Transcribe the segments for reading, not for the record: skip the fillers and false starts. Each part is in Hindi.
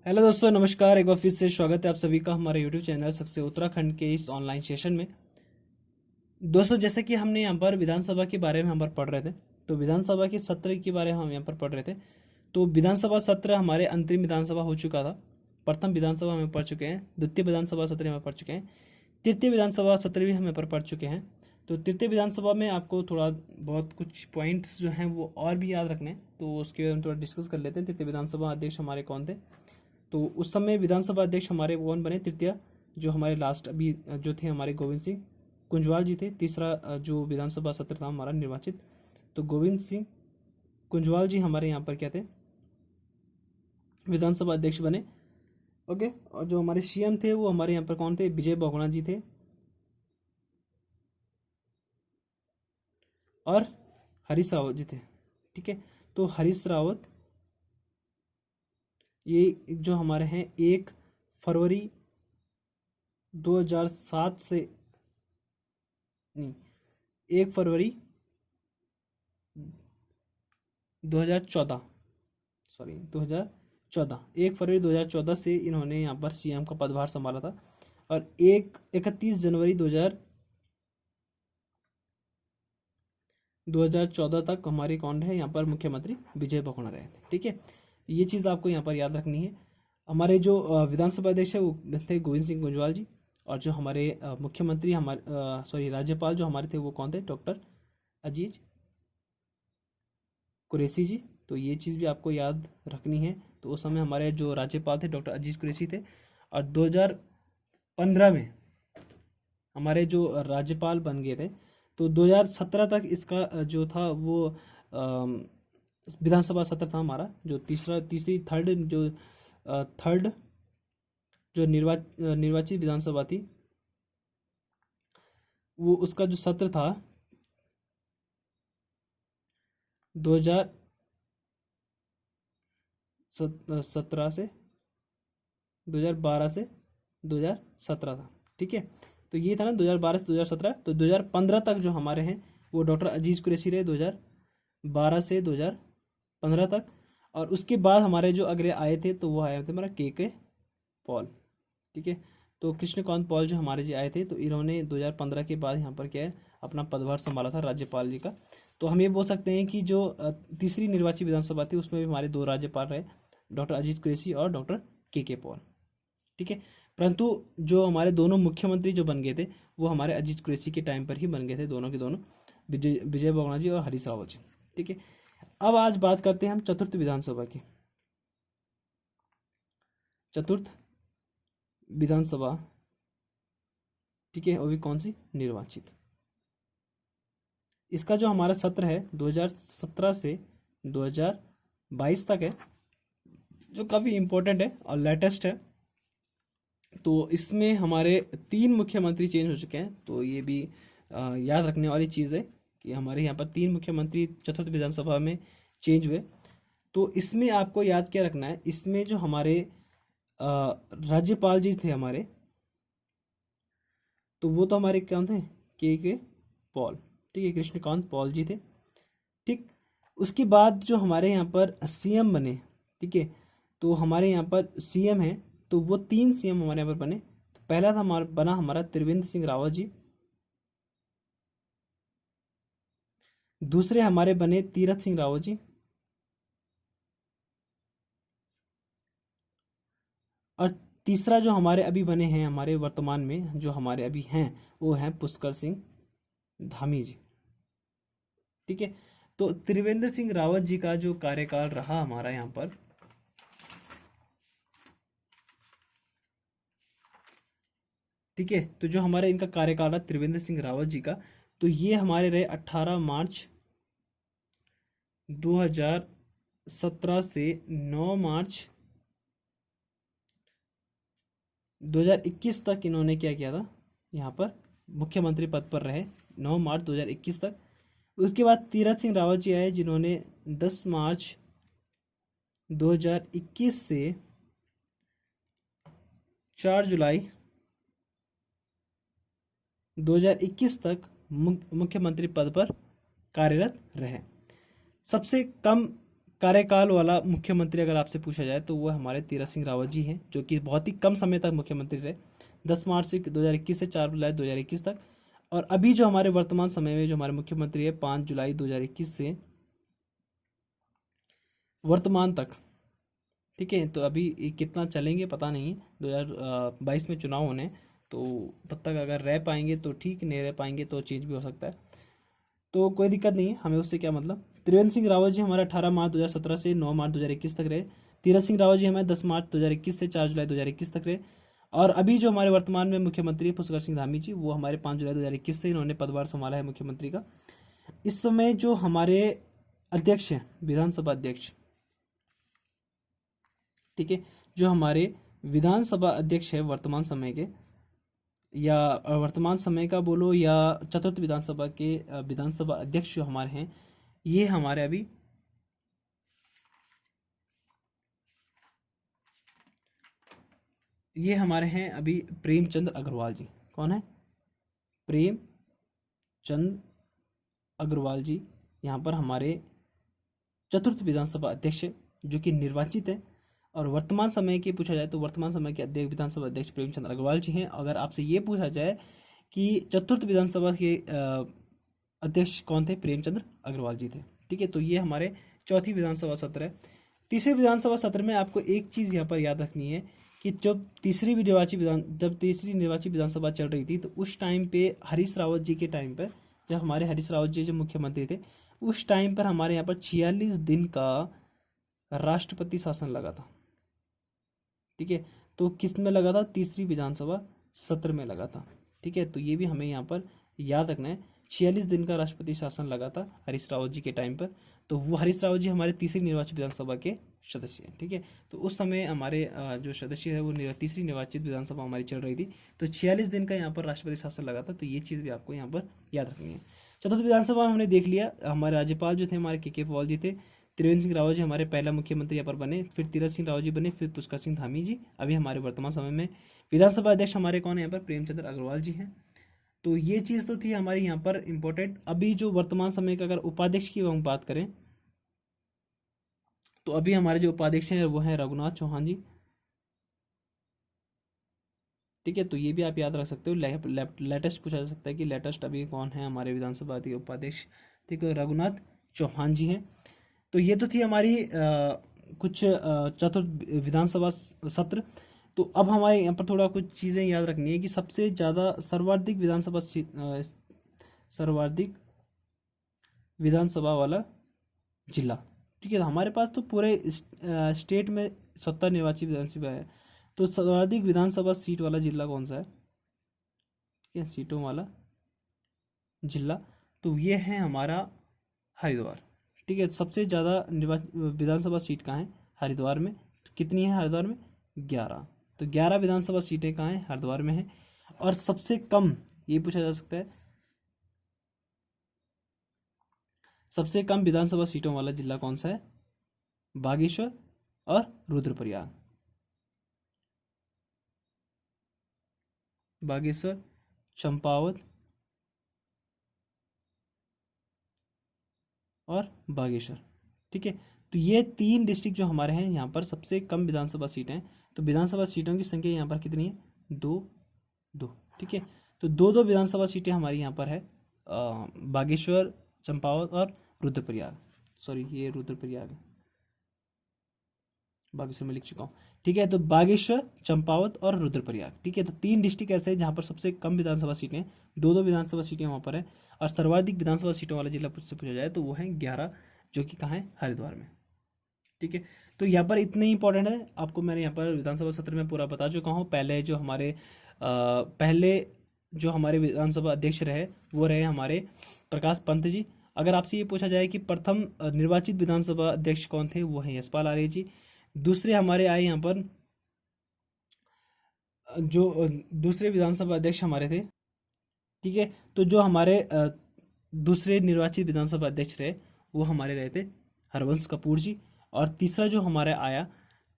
हेलो दोस्तों, नमस्कार। एक बार फिर से स्वागत है आप सभी का हमारे यूट्यूब चैनल सबसे उत्तराखंड के इस ऑनलाइन सेशन में। दोस्तों, जैसे कि हमने यहाँ पर विधानसभा के बारे में हम पर पढ़ रहे थे, तो विधानसभा के सत्र के बारे में हम यहाँ पर पढ़ रहे थे। तो विधानसभा सत्र हमारे अंतरिम विधानसभा हो चुका था। प्रथम विधानसभा हमें पढ़ चुके हैं, द्वितीय विधानसभा सत्र हमें पढ़ चुके हैं, तृतीय विधानसभा सत्र भी हमें पर पढ़ चुके हैं। तो तृतीय विधानसभा में आपको थोड़ा बहुत कुछ पॉइंट्स जो हैं वो और भी याद रखने हैं, तो उसके बारे में थोड़ा डिस्कस कर लेते हैं। तृतीय विधानसभा अध्यक्ष हमारे कौन थे? तो उस समय विधानसभा अध्यक्ष हमारे कौन बने? तृतीय जो हमारे लास्ट अभी जो थे हमारे गोविंद सिंह कुंजवाल जी थे। तीसरा जो विधानसभा सत्र था हमारा निर्वाचित, तो गोविंद सिंह कुंजवाल जी हमारे यहाँ पर क्या थे? विधानसभा अध्यक्ष बने। ओके। और जो हमारे सीएम थे वो हमारे यहाँ पर कौन थे? विजय बहुगुणा जी थे और हरीश रावत जी थे। ठीक है। तो हरीश रावत ये जो हमारे हैं 1 फरवरी 2007 से नहीं 1 फरवरी 2014 सॉरी 2014 1 फरवरी 2014 से इन्होंने यहाँ पर सीएम का पदभार संभाला था। और 31 जनवरी 2014 तक हमारे कौन रहे यहाँ पर? मुख्यमंत्री विजय बहुगुणा रहे थे। ठीक है, ये चीज़ आपको यहाँ पर याद रखनी है। हमारे जो विधानसभा अध्यक्ष है वो थे गोविंद सिंह कुंजवाल जी। और जो हमारे मुख्यमंत्री हमारे सॉरी राज्यपाल जो हमारे थे वो कौन थे? डॉक्टर अजीज कुरैशी जी। तो ये चीज़ भी आपको याद रखनी है। तो उस समय हमारे जो राज्यपाल थे डॉक्टर अजीज कुरैशी थे। और 2015 में हमारे जो राज्यपाल बन गए थे। तो 2017 तक इसका जो था वो विधानसभा सत्र था हमारा। जो तीसरी थर्ड जो निर्वाचित विधानसभा थी वो उसका जो सत्र था 2017 से 2012 से 2017 था। ठीक है, तो ये था ना 2012 से 2017। तो 2015 तक जो हमारे हैं वो डॉक्टर अजीज कुरैशी रहे 2012 से 2015 तक। और उसके बाद हमारे जो अगले आए थे तो वो आए थे हमारा के पॉल। ठीक है, तो कृष्णकांत पॉल जो हमारे जी आए थे तो इन्होंने 2015 के बाद यहाँ पर क्या है अपना पदभार संभाला था राज्यपाल जी का। तो हम ये बोल सकते हैं कि जो तीसरी निर्वाचित विधानसभा थी उसमें भी हमारे 2 राज्यपाल रहे, डॉक्टर अजीत कुरैशी और डॉक्टर के पॉल। ठीक है, परंतु जो हमारे दोनों मुख्यमंत्री जो बन गए थे वो हमारे अजीत कुरैशी के टाइम पर ही बन गए थे, दोनों के दोनों, विजय बहुगुणा जी और हरीश रावत जी। ठीक है, अब आज बात करते हैं हम चतुर्थ विधानसभा की। चतुर्थ विधानसभा, ठीक है, वो भी कौन सी? निर्वाचित। इसका जो हमारा सत्र है 2017 से 2022 तक है, जो काफ़ी इम्पोर्टेंट है और लेटेस्ट है। तो इसमें हमारे 3 मुख्यमंत्री चेंज हो चुके हैं। तो ये भी याद रखने वाली चीज़ है कि हमारे यहाँ पर 3 मुख्यमंत्री चतुर्थ विधानसभा में चेंज हुए। तो इसमें आपको याद क्या रखना है, इसमें जो हमारे राज्यपाल जी थे हमारे, तो वो तो हमारे कौन थे? के पॉल। ठीक है, कृष्णकांत पॉल जी थे। ठीक, उसके बाद जो हमारे यहाँ पर सीएम बने, ठीक है, तो हमारे यहाँ पर सीएम है तो वो 3 सीएम हमारे यहाँ पर बने। तो पहला था बना हमारा त्रिवेंद्र सिंह रावत जी। दूसरे हमारे बने तीरथ सिंह रावत जी। और तीसरा जो हमारे अभी बने हैं, हमारे वर्तमान में जो हमारे अभी हैं, वो हैं पुष्कर सिंह धामी जी। ठीक है, तो त्रिवेंद्र सिंह रावत जी का जो कार्यकाल रहा हमारा यहाँ पर, ठीक है, तो जो हमारे इनका कार्यकाल है त्रिवेंद्र सिंह रावत जी का, तो ये हमारे रहे 18 मार्च 2017 से 9 मार्च 2021 तक इन्होंने क्या किया था? यहाँ पर मुख्यमंत्री पद पर रहे 9 मार्च 2021 तक। उसके बाद तीरथ सिंह रावत जी आए जिन्होंने 10 मार्च 2021 से 4 जुलाई 2021 तक मुख्यमंत्री पद पर कार्यरत रहे। सबसे कम कार्यकाल वाला मुख्यमंत्री अगर आपसे पूछा जाए तो वो हमारे तीरथ सिंह रावत जी हैं, जो कि बहुत ही कम समय तक मुख्यमंत्री रहे, 10 मार्च से 2021 से 4 जुलाई 2021 तक। और अभी जो हमारे वर्तमान समय में जो हमारे मुख्यमंत्री है 5 जुलाई 2021 से वर्तमान तक, ठीक है। तो अभी ये कितना चलेंगे पता नहीं है, 2022 में चुनाव होने, तो तब तक अगर रह पाएंगे तो ठीक, नहीं रह पाएंगे तो चेंज भी हो सकता है, तो कोई दिक्कत नहीं है, हमें उससे क्या मतलब। त्रिवेंद्र सिंह रावत जी हमारे 18 मार्च 2017 से 9 मार्च 2021 तक रहे। तीरथ सिंह रावत जी हमारे 10 मार्च 2021 से 4 जुलाई 2021 तक रहे। और अभी जो हमारे वर्तमान में मुख्यमंत्री पुष्कर सिंह धामी जी, वो हमारे 5 जुलाई 2021 से इन्होंने पदभार संभाला है मुख्यमंत्री का। इस समय जो हमारे अध्यक्ष हैं, विधानसभा अध्यक्ष, ठीक है, जो हमारे विधानसभा अध्यक्ष है वर्तमान समय के, या वर्तमान समय का बोलो या चतुर्थ विधानसभा के विधानसभा अध्यक्ष जो हमारे हैं, ये हमारे अभी ये हमारे हैं अभी प्रेमचंद अग्रवाल जी। कौन है? प्रेमचंद अग्रवाल जी यहाँ पर हमारे चतुर्थ विधानसभा अध्यक्ष जो कि निर्वाचित है। और वर्तमान समय की पूछा जाए तो वर्तमान समय के अध्यक्ष विधानसभा अध्यक्ष प्रेमचंद अग्रवाल जी हैं। अगर आपसे ये पूछा जाए कि चतुर्थ विधानसभा के अध्यक्ष कौन थे, प्रेमचंद्र अग्रवाल जी थे, ठीक है। तो ये हमारे चौथी विधानसभा सत्र है। तीसरे विधानसभा सत्र में आपको एक चीज़ यहाँ पर याद रखनी है कि जब तीसरी निर्वाचित विधानसभा चल रही थी, तो उस टाइम पे हरीश रावत जी के टाइम पर, जब हमारे हरीश रावत जी जो मुख्यमंत्री थे, उस टाइम पर हमारे यहाँ पर 46 दिन का राष्ट्रपति शासन लगा था, ठीक है। तो किस में लगा था? तीसरी विधानसभा सत्र में लगा था, ठीक है। तो ये भी हमें यहाँ पर याद रखना है, 46 दिन का राष्ट्रपति शासन लगा था हरीश रावत जी के टाइम पर। तो वो हरीश रावत जी हमारे तीसरी निर्वाचित विधानसभा के सदस्य हैं, ठीक है। तो उस समय हमारे जो सदस्य है वो तीसरी निर्वाचित विधानसभा हमारी चल रही थी, तो 46 दिन का यहाँ पर राष्ट्रपति शासन लगा था। तो ये चीज़ भी आपको यहाँ पर याद रखनी है। चतुर्थ विधानसभा हमने देख लिया, हमारे राज्यपाल जो थे हमारे के पॉल जी थे। त्रिवेंद्र सिंह रावत जी हमारे पहला मुख्यमंत्री यहाँ पर बने, फिर तीरथ सिंह रावत जी बने, फिर पुष्कर सिंह धामी जी। अभी हमारे वर्तमान समय में विधानसभा अध्यक्ष हमारे कौन है यहाँ पर? प्रेमचंद्र अग्रवाल जी हैं। तो ये चीज़ तो थी हमारी यहाँ पर इम्पोर्टेंट। अभी जो वर्तमान समय का अगर उपाध्यक्ष की हम बात करें, तो अभी हमारे जो उपाध्यक्ष हैं वो हैं रघुनाथ चौहान जी, ठीक है। तो ये भी आप याद रख सकते हो, लेटेस्ट पूछा जा सकता है कि लेटेस्ट अभी कौन है हमारे विधानसभा के उपाध्यक्ष, ठीक है, रघुनाथ चौहान जी हैं। तो ये तो थी हमारी कुछ चतुर्थ विधानसभा सत्र। तो अब हमारे यहाँ पर थोड़ा कुछ चीज़ें याद रखनी है कि सबसे ज़्यादा सर्वाधिक विधानसभा वाला जिला, ठीक है। हमारे पास तो पूरे स्टेट में 70 निर्वाचित विधानसभा है, तो सर्वाधिक विधानसभा सीट वाला जिला कौन सा है? ठीक है, सीटों वाला जिला, तो ये है हमारा हरिद्वार, ठीक है। सबसे ज़्यादा विधानसभा सीट कहाँ है? हरिद्वार में। तो कितनी है हरिद्वार में? 11। तो 11 विधानसभा सीटें कहाँ हैं? हरिद्वार में है। और सबसे कम, ये पूछा जा सकता है, सबसे कम विधानसभा सीटों वाला जिला कौन सा है? बागेश्वर और रुद्रप्रयाग। बागेश्वर, चंपावत और बागेश्वर, ठीक है। तो ये 3 डिस्ट्रिक्ट जो हमारे हैं यहाँ पर सबसे कम विधानसभा सीटें हैं। तो विधानसभा सीटों की संख्या यहाँ पर कितनी है? 2, ठीक है। तो 2 विधानसभा सीटें हमारी यहाँ पर है, बागेश्वर, चंपावत और रुद्रप्रयाग। सॉरी, ये रुद्रप्रयाग है, बागेश्वर में लिख चुका हूँ, ठीक है। तो बागेश्वर, चंपावत और रुद्रप्रयाग, ठीक है। तो 3 डिस्ट्रिक्ट ऐसे हैं जहाँ पर सबसे कम विधानसभा सीटें, 2 विधानसभा सीटें वहाँ पर है। और सर्वाधिक विधानसभा सीटों वाला जिला से पूछा जाए तो वो है 11, जो कि कहाँ है? हरिद्वार में, ठीक है। तो यहाँ पर इतने ही इंपॉर्टेंट है, आपको मैंने यहाँ पर विधानसभा सत्र में पूरा बता चुका हूँ। पहले जो हमारे विधानसभा अध्यक्ष रहे वो रहे हमारे प्रकाश पंत जी। अगर आपसे ये पूछा जाए कि प्रथम निर्वाचित विधानसभा अध्यक्ष कौन थे, वो हैं यशपाल आर्य जी। दूसरे हमारे आए यहाँ पर जो दूसरे विधानसभा अध्यक्ष हमारे थे, ठीक है। तो जो हमारे दूसरे निर्वाचित विधानसभा अध्यक्ष रहे वो हमारे रहे थे हरवंश कपूर जी। और तीसरा जो हमारा आया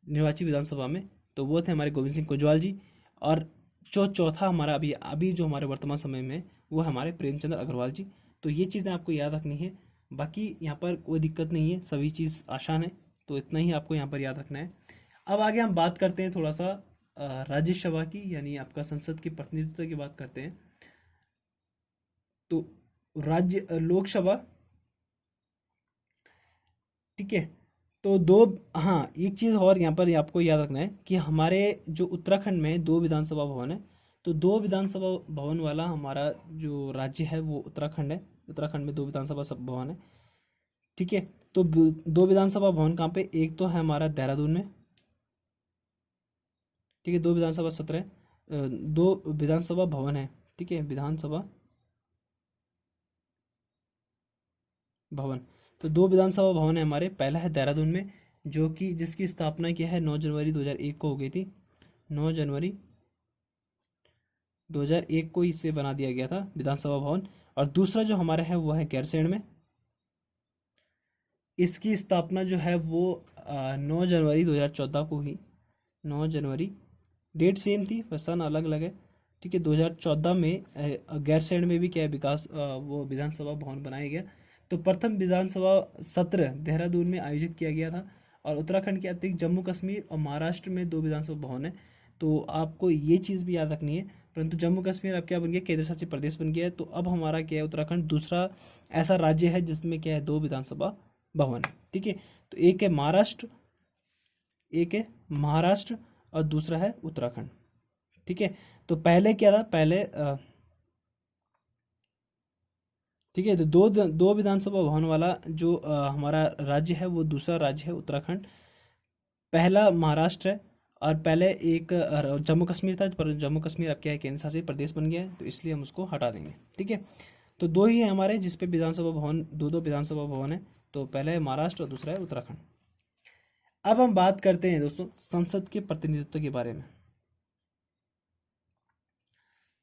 निर्वाचित विधानसभा में, तो वो थे हमारे गोविंद सिंह कुजवाल जी। और चौथा हमारा अभी जो हमारे वर्तमान समय में वो हमारे प्रेमचंद्र अग्रवाल जी। तो ये चीज़ें आपको याद रखनी है। बाकी यहाँ पर कोई दिक्कत नहीं है, सभी चीज़ आसान है, तो इतना ही आपको यहाँ पर याद रखना है। अब आगे हम बात करते हैं थोड़ा सा राज्यसभा की, यानी आपका संसद के प्रतिनिधित्व की बात करते हैं। तो लोकसभा, ठीक है। तो दो, हाँ एक चीज़ और यहाँ पर आपको याद रखना है कि हमारे जो उत्तराखंड में दो विधानसभा भवन है, तो दो विधानसभा भवन वाला हमारा जो राज्य है वो उत्तराखंड है। उत्तराखंड में दो विधानसभा भवन है, ठीक है। तो दो विधानसभा भवन कहाँ पे, एक तो है हमारा देहरादून में, ठीक है। दो विधानसभा सत्र है, दो विधानसभा भवन है, ठीक है, विधानसभा भवन। तो दो विधानसभा भवन है हमारे, पहला है देहरादून में, जो कि जिसकी स्थापना क्या है 9 जनवरी 2001 को हो गई थी। 9 जनवरी 2001 को इसे बना दिया गया था विधानसभा भवन। और दूसरा जो हमारा है वो है गैरसैंण में, इसकी स्थापना जो है वो 9 जनवरी 2014 को हुई। 9 जनवरी, डेट सेम थी बस सन अलग अलग है, ठीक है। 2014 में गैरसैंण में भी क्या है विकास वो विधानसभा भवन बनाया गया। तो प्रथम विधानसभा सत्र देहरादून में आयोजित किया गया था। और उत्तराखंड के अतिरिक्त जम्मू कश्मीर और महाराष्ट्र में दो विधानसभा भवन है, तो आपको ये चीज़ भी याद रखनी है। परंतु जम्मू कश्मीर अब क्या बन गया, केंद्र शासित प्रदेश बन गया है। तो अब हमारा क्या है, उत्तराखंड दूसरा ऐसा राज्य है जिसमें क्या है दो विधानसभा भवन है, ठीक है। तो एक है महाराष्ट्र, एक है महाराष्ट्र और दूसरा है उत्तराखंड, ठीक है। तो पहले क्या था, पहले ठीक है। तो दो विधानसभा भवन वाला जो हमारा राज्य है वो दूसरा राज्य है उत्तराखंड। पहला महाराष्ट्र है और पहले एक जम्मू कश्मीर था, पर जम्मू कश्मीर अब क्या है केंद्र शासित प्रदेश बन गया है, तो इसलिए हम उसको हटा देंगे, ठीक है। तो दो ही है हमारे जिसपे विधानसभा भवन, दो विधानसभा भवन है। तो पहला है महाराष्ट्र और दूसरा है उत्तराखंड। अब हम बात करते हैं दोस्तों संसद के प्रतिनिधित्व के बारे में।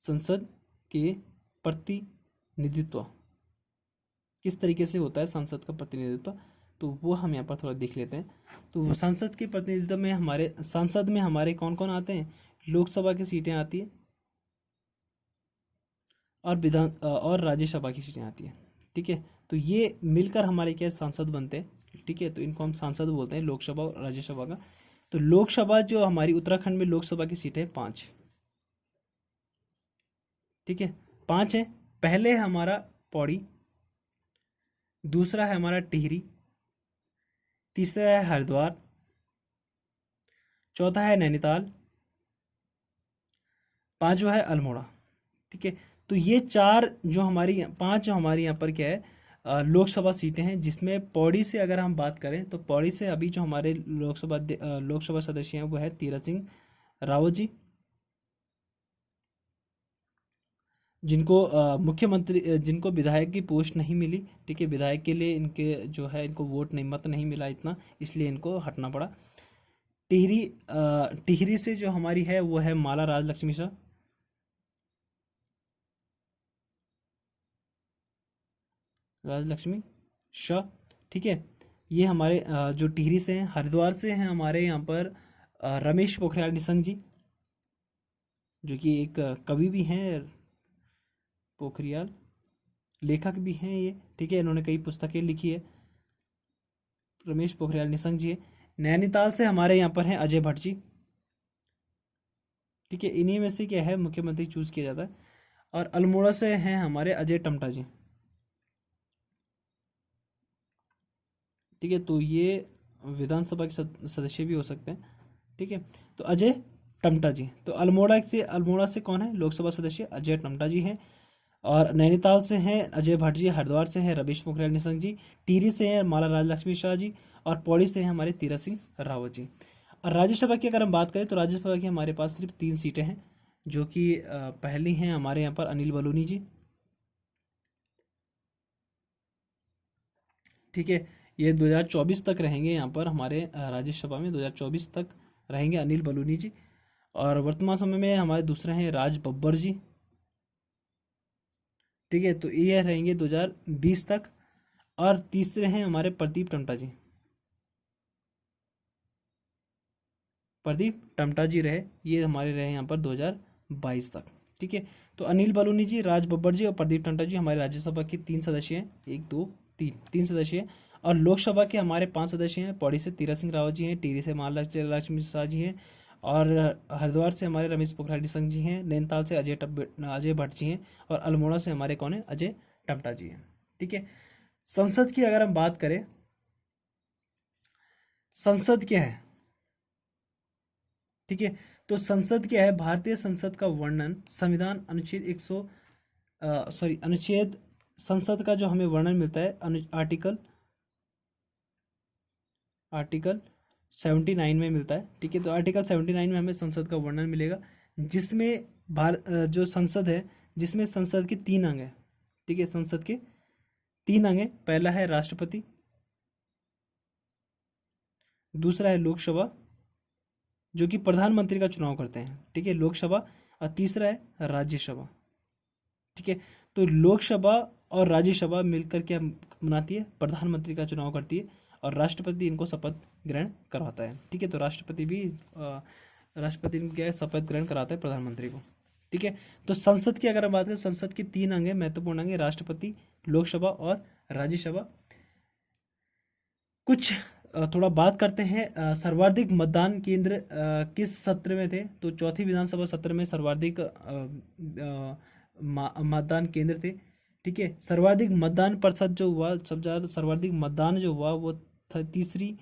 संसद के प्रतिनिधित्व किस तरीके से होता है संसद का प्रतिनिधित्व, तो वो हम यहाँ पर थोड़ा देख लेते हैं। तो संसद के प्रतिनिधित्व में हमारे संसद में हमारे कौन कौन आते हैं, लोकसभा की सीटें आती है और राज्यसभा की सीटें आती है, ठीक है। तो ये मिलकर हमारे क्या सांसद बनते हैं, ठीक है। तो इनको हम सांसद बोलते हैं, लोकसभा और राज्यसभा का। तो लोकसभा जो हमारी उत्तराखंड में लोकसभा की सीटें 5, ठीक है, 5 है। पहले है हमारा पौड़ी, दूसरा है हमारा टिहरी, तीसरा है हरिद्वार, चौथा है नैनीताल, पांचवा है अल्मोड़ा, ठीक है। तो ये चार जो हमारी पांच जो हमारी यहाँ पर क्या है लोकसभा सीटें हैं, जिसमें पौड़ी से अगर हम बात करें तो पौड़ी से अभी जो हमारे लोकसभा सदस्य हैं वो है तीरथ सिंह रावत जी, जिनको मुख्यमंत्री जिनको विधायक की पोस्ट नहीं मिली, ठीक है। विधायक के लिए इनके जो है इनको वोट नहीं, मत नहीं मिला इतना, इसलिए इनको हटना पड़ा। टिहरी से जो हमारी है वो है माला राजलक्ष्मी शाह, राजलक्ष्मी शाह, ठीक है। ये हमारे जो टिहरी से हैं। हरिद्वार से हैं हमारे यहाँ पर रमेश पोखरियाल निशंक जी, जो कि एक कवि भी हैं, पोखरियाल लेखक भी हैं ये, ठीक है। इन्होंने कई पुस्तकें लिखी है, रमेश पोखरियाल निशंक जी है। नैनीताल से हमारे यहाँ पर हैं अजय भट्ट जी, ठीक है। इन्हीं में से क्या है मुख्यमंत्री चूज किया जाता है। और अल्मोड़ा से हैं हमारे अजय टमटा जी, ठीक है। तो ये विधानसभा के सदस्य भी हो सकते हैं, ठीक है। तो अजय टमटा जी, तो अल्मोड़ा से कौन है लोकसभा सदस्य, अजय टमटा जी हैं। और नैनीताल से हैं अजय भट्ट जी, हरिद्वार से हैं रमेश पोखरियाल निशंक जी, टिहरी से हैं माला राजलक्ष्मी शाह जी, और पौड़ी से हैं हमारे तीरथ सिंह रावत जी। और राज्यसभा की अगर हम बात करें तो राज्यसभा की हमारे पास सिर्फ 3 सीटें हैं, जो कि पहली हैं हमारे यहाँ पर अनिल बलूनी जी, ठीक है। ये 2024 तक रहेंगे यहाँ पर हमारे राज्यसभा में, 2024 तक रहेंगे अनिल बलूनी जी। और वर्तमान समय में हमारे दूसरे हैं राज बब्बर जी, ठीक है। तो ये रहेंगे 2020 तक। और तीसरे हैं हमारे प्रदीप टमटा जी, प्रदीप टमटा जी रहे, ये हमारे रहे यहाँ पर 2022 तक, ठीक है। तो अनिल बलूनी जी, राज बब्बर जी और प्रदीप टमटा जी हमारे राज्यसभा के 3 सदस्य हैं, 1 2 तीन सदस्य हैं। और लोकसभा के हमारे 5 सदस्य हैं। पौड़ी से तीरथ सिंह रावत जी हैं, टिहरी से महालक्ष्मी शाह जी हैं, और हरिद्वार से हमारे रमेश पोखरियाल निशंक जी हैं, नैनीताल से अजय भट्ट जी हैं, और अल्मोड़ा से हमारे कौन है, अजय टम्टा जी हैं। ठीक है। संसद की अगर हम बात करें, संसद क्या है, ठीक है, तो संसद क्या है, भारतीय संसद का वर्णन संविधान अनुच्छेद अनुच्छेद संसद का जो हमें वर्णन मिलता है आर्टिकल 79 में मिलता है। ठीक है, तो आर्टिकल 79 में हमें संसद का वर्णन मिलेगा, जिसमें जो संसद है, जिसमें संसद के 3 अंग है। ठीक है, संसद के 3 अंग है। पहला है राष्ट्रपति, दूसरा है लोकसभा जो कि प्रधानमंत्री का चुनाव करते हैं। ठीक है, लोकसभा, और तीसरा है राज्यसभा। ठीक है, तो लोकसभा और राज्यसभा मिलकर क्या बनाती है, प्रधानमंत्री का चुनाव करती है, और राष्ट्रपति इनको शपथ ग्रहण करवाता है। ठीक है, तो राष्ट्रपति क्या है, शपथ ग्रहण कराता है प्रधानमंत्री को। ठीक है, तो संसद की अगर हम बात करें, संसद के 3 अंग है, महत्वपूर्ण अंग है, राष्ट्रपति, लोकसभा और राज्यसभा। कुछ थोड़ा बात करते हैं, सर्वाधिक मतदान केंद्र किस सत्र में थे, तो चौथी विधानसभा सत्र में सर्वाधिक मतदान केंद्र थे। ठीक है, सर्वाधिक मतदान प्रतिशत जो हुआ, सब ज़्यादा सर्वाधिक मतदान जो हुआ वो तीसरी,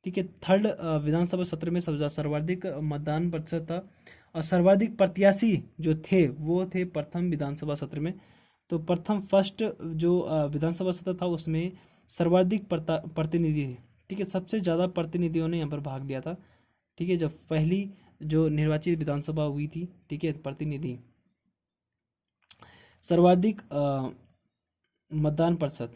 ठीक है, थर्ड विधानसभा सत्र में सर्वाधिक मतदान प्रतिशत था। और सर्वाधिक प्रत्याशी जो थे वो थे प्रथम विधानसभा सत्र में। तो फर्स्ट जो विधानसभा सत्र था उसमें सर्वाधिक प्रतिनिधि थे। ठीक है, सबसे ज़्यादा प्रतिनिधियों ने यहाँ पर भाग लिया था। ठीक है, जब पहली जो निर्वाचित विधानसभा हुई थी, ठीक है, प्रतिनिधि, सर्वाधिक मतदान प्रतिशत,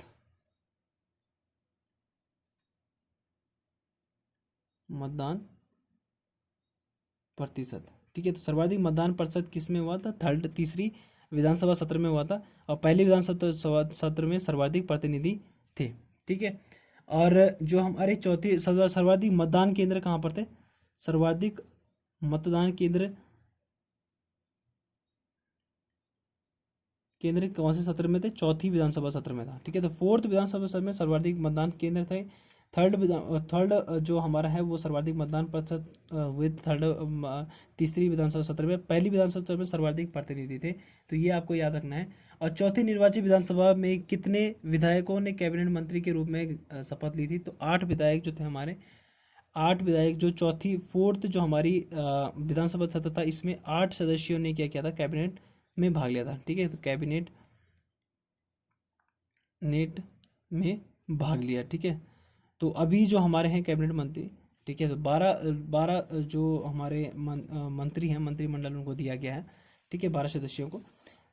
ठीक है, तो सर्वाधिक मतदान प्रतिशत किस में हुआ था, तीसरी विधानसभा सत्र में हुआ था, और पहले विधानसभा सत्र में सर्वाधिक प्रतिनिधि थे। ठीक है, और जो हमारे चौथी सर्वाधिक मतदान केंद्र कहाँ पर थे, सर्वाधिक मतदान केंद्र कौन से सत्र में थे, चौथी विधानसभा सत्र में था। ठीक है, तो फोर्थ विधानसभा सत्र में सर्वाधिक मतदान केंद्र थे। थर्ड जो हमारा है वो सर्वाधिक मतदान प्रतिशत हुए तीसरी विधानसभा सत्र में। पहली विधानसभा सत्र में सर्वाधिक प्रतिनिधि थे, तो ये आपको याद रखना है। और चौथी निर्वाचित विधानसभा में कितने विधायकों ने कैबिनेट मंत्री के रूप में शपथ ली थी, तो 8 विधायक जो थे हमारे, 8 विधायक जो फोर्थ जो हमारी विधानसभा सत्र था, इसमें 8 सदस्यों ने क्या किया था, कैबिनेट में भाग लिया था। ठीक है, तो कैबिनेट में भाग लिया। ठीक है, तो अभी जो हमारे हैं कैबिनेट मंत्री, ठीक है, तो 12 जो हमारे मंत्री हैं, मंत्रिमंडल उनको दिया गया है। ठीक है, 12 सदस्यों को।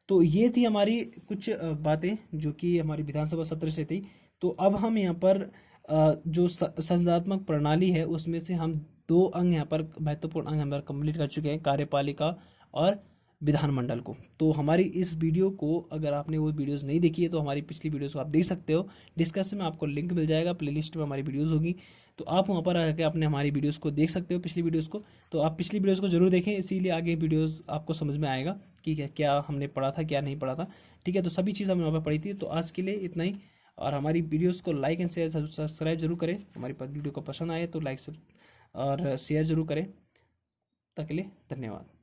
तो ये थी हमारी कुछ बातें जो कि हमारी विधानसभा सत्र से थी। तो अब हम यहाँ पर जो संसदात्मक प्रणाली है उसमें से हम 2 अंग यहाँ पर महत्वपूर्ण अंग हमारे कंप्लीट कर चुके हैं, कार्यपालिका और विधानमंडल को। तो हमारी इस वीडियो को, अगर आपने वो वीडियोस नहीं देखी है तो हमारी पिछली वीडियोस को आप देख सकते हो, डिस्क्रिप्शन में आपको लिंक मिल जाएगा, प्लेलिस्ट में हमारी वीडियोस होगी, तो आप वहाँ पर आकर अपने हमारी वीडियोस को देख सकते हो, पिछली वीडियोस को। तो आप पिछली वीडियोस को जरूर देखें, इसीलिए आगे वीडियोस आपको समझ में आएगा कि क्या हमने पढ़ा था, क्या नहीं पढ़ा था। ठीक है, तो सभी चीज़ हमने वहाँ पर पढ़ी थी। तो आज के लिए इतना ही, और हमारी वीडियोस को लाइक एंड शेयर सब्सक्राइब जरूर करें। हमारी वीडियो को पसंद आए तो लाइक और शेयर जरूर करें। तक के लिए धन्यवाद।